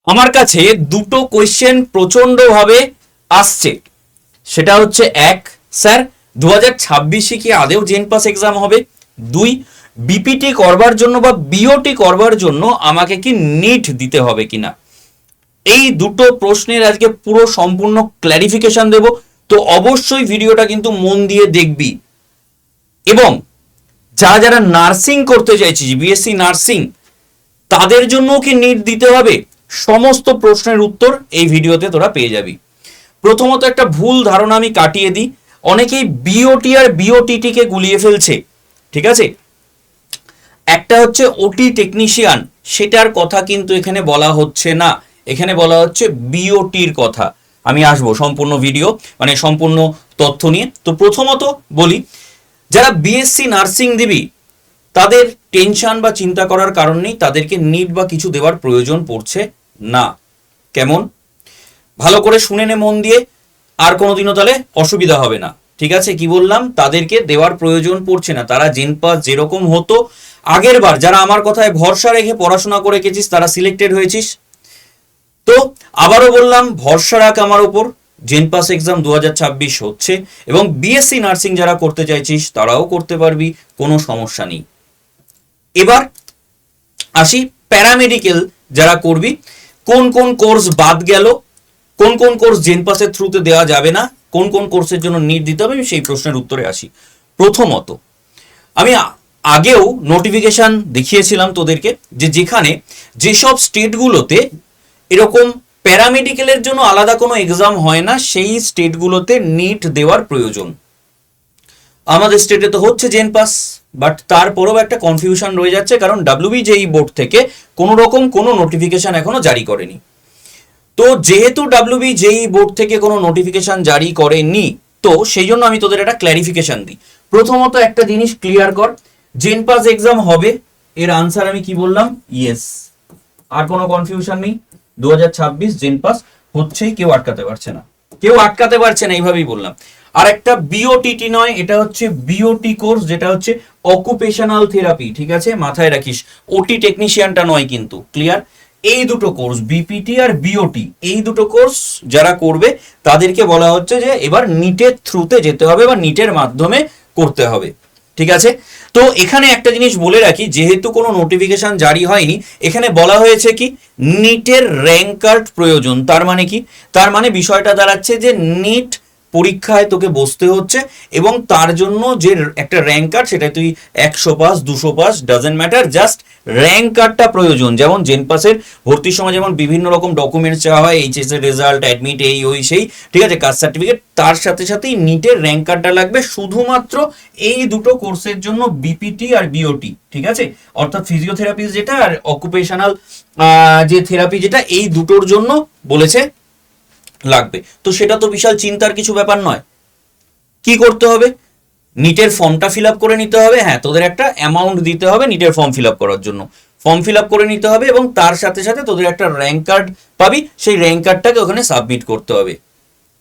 আমার কাছে দুটো কোয়েশ্চেন প্রচন্ড ভাবে আসছে। সেটা হচ্ছে এক, স্যার 2026 কি আদেও জেন পাস এক্সাম হবে? দুই, বিপিটি করবার জন্য বা বিওটি করবার জন্য আমাকে কি নিট দিতে হবে কিনা? এই দুটো প্রশ্নের আজকে পুরো সম্পূর্ণ ক্ল্যারিফিকেশন দেব। তো অবশ্যই ভিডিওটা কিন্তু মন দিয়ে দেখবি। এবং যারা যারা নার্সিং করতে চাইছিস, বিএসসি নার্সিং, তাদের জন্য কি নিট দিতে হবে, সমস্ত প্রশ্নের উত্তর এই ভিডিওতে তোরা পেয়ে যাবি। প্রথমত একটা ভুল ধারণা আমি কাটিয়ে দিই, অনেকেই বিওটি আর বিওটিটি কে গুলিয়ে ফেলছে। ঠিক আছে, একটা হচ্ছে ওটি টেকনিশিয়ান, সেটার কথা কিন্তু এখানে বলা হচ্ছে না, এখানে বলা হচ্ছে বিওটির কথা। আমি আসবো সম্পূর্ণ ভিডিও মানে সম্পূর্ণ তথ্য নিয়ে। তো প্রথমত বলি, যারা বিএসসি নার্সিং দিবি তাদের টেনশন বা চিন্তা করার কারণ নেই, তাদেরকে নিট বা কিছু দেওয়ার প্রয়োজন পড়ছে না। কেমন? ভালো করে শুনে নে মন দিয়ে, আর কোনোদিনও তাহলে অসুবিধা হবে না। ঠিক আছে, কি বললাম? তাদেরকে দেওয়ার প্রয়োজন পড়ছে না। তারা জেন পাস যেরকম হতো আগের বার, যারা আমার কথায় ভরসা রেখে পড়াশোনা করে গেছিস, তারা সিলেক্টেড হয়েছিস। তো আবারও বললাম, ভরসা রাখ আমার উপর। জেন পাস এক্সাম 2026 হচ্ছে, এবং বিএসসি নার্সিং যারা করতে চাইছিস তারাও করতে পারবি, কোনো সমস্যা নেই। এবার আসি প্যারামেডিক্যাল যারা করবি, কোন কোন কোর্স বাদ গেল, কোন কোন কোর্স জেন পাসের থ্রুতে দেওয়া যাবে না, কোন কোন কোর্সের জন্য নিট দিতে হবে, সেই প্রশ্নের উত্তরে আসি। প্রথমত, আমি আগেও নোটিফিকেশন দেখিয়েছিলাম তোদেরকে, যে যেখানে যেসব স্টেটগুলোতে এরকম প্যারামেডিক্যালের জন্য আলাদা কোনো এক্সাম হয় না, সেই স্টেটগুলোতে নিট দেওয়ার প্রয়োজন। আমাদের স্টেটে তো হচ্ছে জেন পাস, বাট তারপরেও একটা কনফিউশন রয়ে যাচ্ছে, কারণ ডাব্লিউবিজেই বোর্ড থেকে কোনো রকম কোনো নোটিফিকেশন এখনো জারি করেনি। তো যেহেতু ডাব্লিউবিজেই বোর্ড থেকে কোনো নোটিফিকেশন জারি করেনি, তো সেই জন্য আমি তোদের একটা ক্ল্যারিফিকেশন দিই। প্রথমত একটা জিনিস ক্লিয়ার কর, জেন পাস এক্সাম হবে, এর আনসার আমি কি বললাম? ইয়েস। আর কোনো কনফিউশন নেই, 2026 জেন পাস হচ্ছেই, কেউ আটকাতে পারছে না, কেউ আটকাতে পারছে না, এইভাবেই বললাম। আর একটা বিওটিটি নয়, এটা হচ্ছে বিওটি কোর্স, যেটা হচ্ছে অকুপেশনাল থেরাপি। ঠিক আছে, মাথায় রাখিস, ওটি টেকনিশিয়ানটা নয় কিন্তু। ক্লিয়ার? এই দুটো কোর্স, বিপিটি আর বিওটি, এই দুটো কোর্স যারা করবে তাদেরকে বলা হচ্ছে যে এবার নিটের থ্রুতে যেতে হবে বা নিটের মাধ্যমে করতে হবে। ঠিক আছে, তো এখানে একটা জিনিস বলে রাখি, যেহেতু কোনো নোটিফিকেশন জারি হয়নি, এখানে বলা হয়েছে কি নিটের র্যাঙ্ক কার্ড প্রয়োজন। তার মানে কি? তার মানে বিষয়টা দাঁড়াচ্ছে যে নিট পরীক্ষায় তোকে বসতে হচ্ছে, এবং তার জন্য যে একটা র্যাঙ্ক কার্ড, সেটা তুই 100 pass 200 pass doesn't matter, just rank কার্ডটা প্রয়োজন। যেমন জেন পাসের ভর্তির সময় যেমন বিভিন্ন রকম ডকুমেন্টস চাওয়া হয়, এইচএস এর রেজাল্ট, অ্যাডমিট, এই ওই সেই, ঠিক আছে, কাস্ট সার্টিফিকেট, তার সাথে সাথেই নিটের র্যাঙ্ক কার্ডটা লাগবে শুধুমাত্র এই দুটো কোর্সের জন্য, বিপিটি আর বিওটি। ঠিক আছে, অর্থাৎ ফিজিওথেরাপি যেটা আর অকুপেশনাল যে থেরাপি যেটা, এই দুটোর জন্য বলেছে লাগবে। তো সেটা তো বিশাল চিন্তার কিছু ব্যাপার নয়। কি করতে হবে? নিটের ফর্মটা ফিল আপ করে নিতে হবে। হ্যাঁ, তোদের একটা অ্যামাউন্ট দিতে হবে নিটের ফর্ম ফিল আপ করার জন্য, ফর্ম ফিল আপ করে নিতে হবে, এবং তার সাথে সাথে তোদের একটা র্যাঙ্ক কার্ড পাবি, সেই র্যাঙ্ক কার্ডটাকে ওখানে সাবমিট করতে হবে।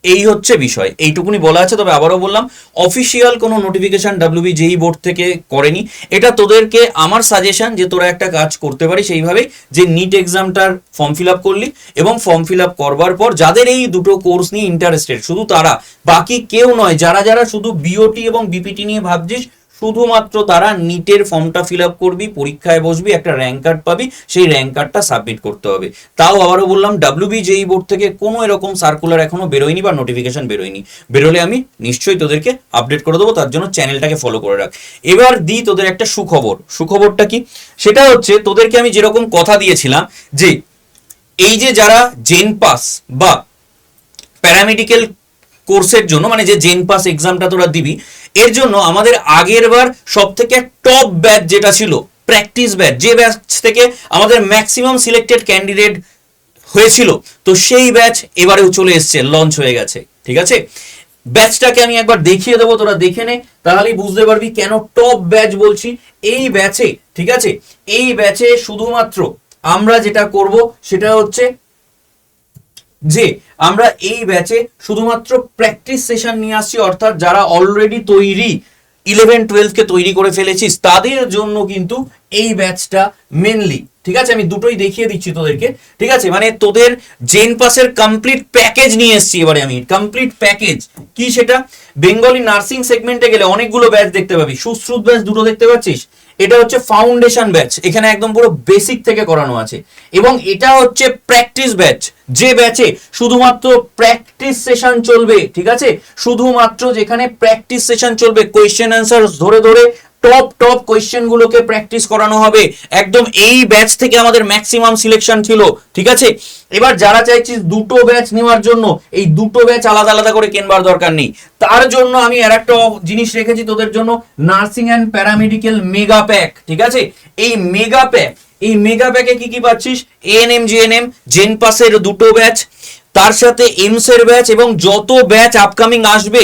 এই হচ্ছে বিষয়, এইটুকুনি বলা আছে। তবে আবারও বললাম, অফিসিয়াল কোনো নোটিফিকেশন ডাব্লিউবিজেই বোর্ড থেকে করেনি। এটা তোদেরকে আমার সাজেশন যে তোরা একটা কাজ করতে পারিস এইভাবেই, যে নিট এক্সামটার ফর্ম ফিল আপ করলি, এবং ফর্ম ফিল আপ করবার পর যাদের এই দুটো কোর্স নিয়ে ইন্টারেস্টেড, শুধু তারা, বাকি কেউ নয়, যারা যারা শুধু বিওটি এবং বিপিটি নিয়ে ভাবছিস, শুধুমাত্র তারা নিটের ফর্মটা ফিল আপ করবি, পরীক্ষায় বসবি, একটা র্যাঙ্ক কার্ড পাবি, সেই র্যাঙ্ক কার্ডটা সাবমিট করতে হবে। তাও আবারও বললাম, ডাব্লিউবিজেই বোর্ড থেকে কোনো এরকম সার্কুলার এখনো বেরোয়নি বা নোটিফিকেশন বেরোয়নি। বেরোলে আমি নিশ্চয়ই তোদেরকে আপডেট করে দেবো, তার জন্য চ্যানেলটাকে ফলো করে রাখ। এবার দিই তোদের একটা সুখবর। সুখবরটা কি? সেটা হচ্ছে, তোদেরকে আমি যেরকম কথা দিয়েছিলাম যে এই যে যারা জেন পাস বা প্যারামেডিক্যাল কোর্সের জন্য, মানে যে জেন পাস এক্সামটা তোরা দিবি, এর জন্য আমাদের আগের বার সব থেকে টপ ব্যাচ যেটা ছিল, প্র্যাকটিস ব্যাচ, যে ব্যাচ থেকে আমাদের ম্যাক্সিমাম সিলেক্টেড ক্যান্ডিডেট হয়েছিল, তো সেই ব্যাচ এবারেও চলে এসছে, লঞ্চ হয়ে গেছে। ঠিক আছে, ব্যাচটাকে আমি একবার দেখিয়ে দেবো, তোরা দেখে নে, তাহলেই বুঝতে পারবি কেন টপ ব্যাচ বলছি। এই ব্যাচে, ঠিক আছে, এই ব্যাচে শুধুমাত্র আমরা যেটা করব সেটা হচ্ছে যে আমরা এই ব্যাচে শুধুমাত্র প্র্যাকটিস সেশন নিয়ে আসছি, অর্থাৎ যারা অলরেডি তৈরি, 11-12 কে তৈরি করে ফেলেছিস, তাদের জন্য কিন্তু এই ব্যাচটা মেনলি। ঠিক আছে, আমি দুটোই দেখিয়ে দিচ্ছি তোদেরকে। ঠিক আছে, মানে তোদের জেন পাসের কমপ্লিট প্যাকেজ নিয়ে এসেছি এবারে আমি, কমপ্লিট প্যাকেজ কি সেটা। বেঙ্গলি নার্সিং সেগমেন্টে গেলে অনেকগুলো ব্যাচ দেখতে পাবি, সুশ্রুত ব্যাচ দুটো দেখতে পাচ্ছিস, এটা হচ্ছে ফাউন্ডেশন ব্যাচ, এখানে একদম পুরো বেসিক থেকে করানো আছে। এবং এটা হচ্ছে প্র্যাকটিস ব্যাচ, যে ব্যাচে শুধুমাত্র প্র্যাকটিস সেশন চলবে। ঠিক আছে, শুধুমাত্র যেখানে প্র্যাকটিস সেশন চলবে, কোয়েশ্চেন অ্যান্সার ধরে ধরে টপ কোয়েশ্চেন গুলোকে প্র্যাকটিস করানো হবে একদম। এই ব্যাচ থেকে আমাদের ম্যাক্সিমাম সিলেকশন ছিল। ঠিক আছে, এবার যারা চাইছিস দুটো ব্যাচ নেওয়ার জন্য, এই দুটো ব্যাচ আলাদা আলাদা করে কেনবার দরকার নেই, তার জন্য আমি আর একটা জিনিস রেখেছি তোদের জন্য, nursing and paramedical mega pack. ঠিক আছে, এই মেগা প্যাক, এই মেগা প্যাকে কি কি পাচ্ছিস, এএনএম জিএনএম জেন পাসের দুটো ব্যাচ, তার সাথে এমস এর ব্যাচ, এবং যত ব্যাচ আপকামিং আসবে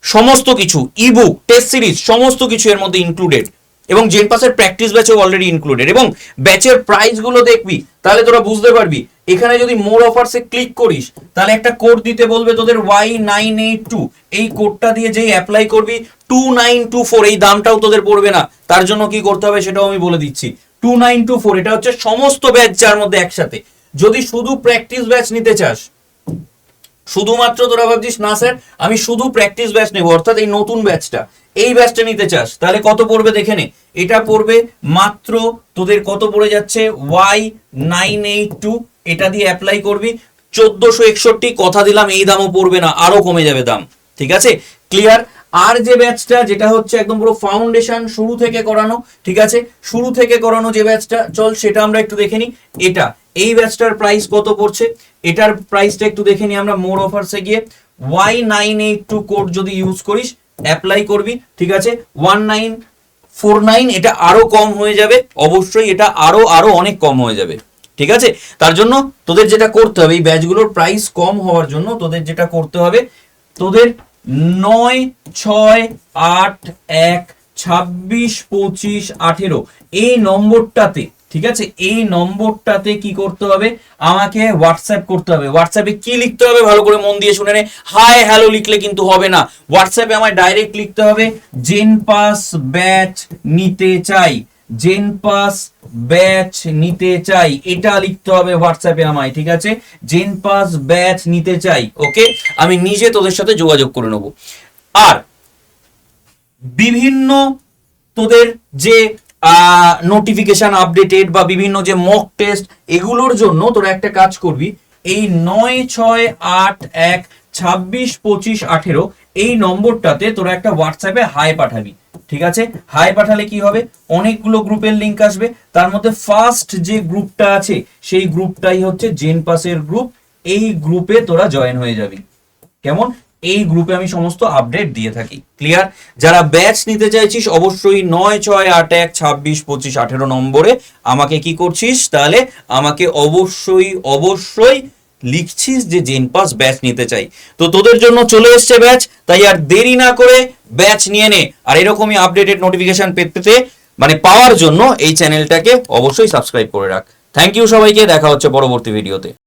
সমস্ত কিছু, ইবুক, টেস্ট সিরিজ, সমস্ত কিছু এর মধ্যে ইনক্লুডেড। এবং জেন পাসের প্র্যাকটিস ব্যাচও অলরেডি ইনক্লুডেড। এবং ব্যাচের প্রাইস গুলো দেখবি, তাহলে তোরা বুঝতে পারবি। এখানে যদি মোর অফারসে ক্লিক করিস, তাহলে একটা কোড দিতে বলবে তোদের Y982, এই কোডটা দিয়ে যেই অ্যাপ্লাই করবি 2924, এই দামটাও তোদের পড়বে না। তার জন্য কি করতে হবে সেটাও আমি বলে দিচ্ছি। 2924, এটা হচ্ছে সমস্ত ব্যাচ যার মধ্যে একসাথে। যদি শুধু প্র্যাকটিস ব্যাচ নিতে চাস, শুধুমাত্র তোরা ভাবছিস না স্যার আমি শুধু প্র্যাকটিস ব্যাচ নেব, অর্থাৎ এই নতুন ব্যাচটা, এই ব্যাচটা নিতে চাস, তাহলে কত পড়বে দেখে নে। এটা পড়বে মাত্র তোদের কত পড়ে যাচ্ছে, Y982, এটা দিয়ে অ্যাপ্লাই করবি 1461। কথা দিলাম এই দামও পড়বে না, আরো কমে যাবে দাম। ঠিক আছে, ক্লিয়ার। আর যে ব্যাচটা, যেটা হচ্ছে একদম পুরো ফাউন্ডেশন শুরু থেকে করানো, ঠিক আছে, শুরু থেকে করানো যে ব্যাচটা, চল সেটা আমরা একটু দেখে নিই। এটা, এই ব্যাচটার প্রাইস কত পড়ছে, এটার প্রাইসটা একটু দেখে নিই আমরা। মোর অফারসে গিয়ে Y982 কোড যদি ইউজ করিস, অ্যাপ্লাই করবি, ঠিক আছে, 1949, এটা আরো কম হয়ে যাবে অবশ্যই, এটা আরো অনেক কম হয়ে যাবে। ঠিক আছে, তার জন্য তোদের যেটা করতে হবে, এই ব্যাচগুলোর প্রাইস কম হওয়ার জন্য তোদের যেটা করতে হবে, তোদের 9681262518 এই নম্বরটাতে, ঠিক আছে, এই নম্বরটাতে কি করতে হবে, আমাকে হোয়াটসঅ্যাপ করতে হবে। হোয়াটসঅ্যাপে কি লিখতে হবে ভালো করে মন দিয়ে শুনে নে, হাই হ্যালো লিখলে কিন্তু হবে না। হোয়াটসঅ্যাপে আমায় ডাইরেক্ট লিখতে হবে জেন পাস ব্যাচ নিতে চাই, জেন পাস ব্যাচ নিতে চাই, এটা লিখতে হবে হোয়াটসঅ্যাপে আমায়। ঠিক আছে, জেন পাস ব্যাচ নিতে চাই। ওকে, আমি নিজে তোদের সাথে যোগাযোগ করে নেব। আর বিভিন্ন তোদের যে নোটিফিকেশন আপডেটেড বা বিভিন্ন যে মক টেস্ট, এগুলোর জন্য তোরা একটা কাজ করবি, এই 9681262518 এই নম্বরটাতে তোরা একটা হোয়াটসঅ্যাপে হাই পাঠাবি। ঠিক আছে, হাই পাঠালে কি হবে, অনেকগুলো গ্রুপের লিংক আসবে, তার মধ্যে ফার্স্ট যে গ্রুপটা আছে সেই গ্রুপটাই হচ্ছে জেন পাসের গ্রুপ। এই গ্রুপে তোরা জয়েন হয়ে যাবি। কেমন, এই গ্রুপে আমি সমস্ত আপডেট দিয়ে থাকি। ক্লিয়ার, যারা ব্যাচ নিতে চাইছিস অবশ্যই 9681262518 নম্বরে আমাকে কি করছিস, তাহলে আমাকে অবশ্যই লিখছিস যে জেন পাস ব্যাচ নিতে চাই। তো তোদের জন্য চলে এসছে ব্যাচ, তাই আর দেরি না করে ব্যাচ নিয়ে নে। আর এরকমই আপডেটেড নোটিফিকেশন পেতে মানে পাওয়ার জন্য এই চ্যানেলটাকে অবশ্যই সাবস্ক্রাইব করে রাখ। থ্যাংক ইউ সবাইকে, দেখা হচ্ছে পরবর্তী ভিডিওতে।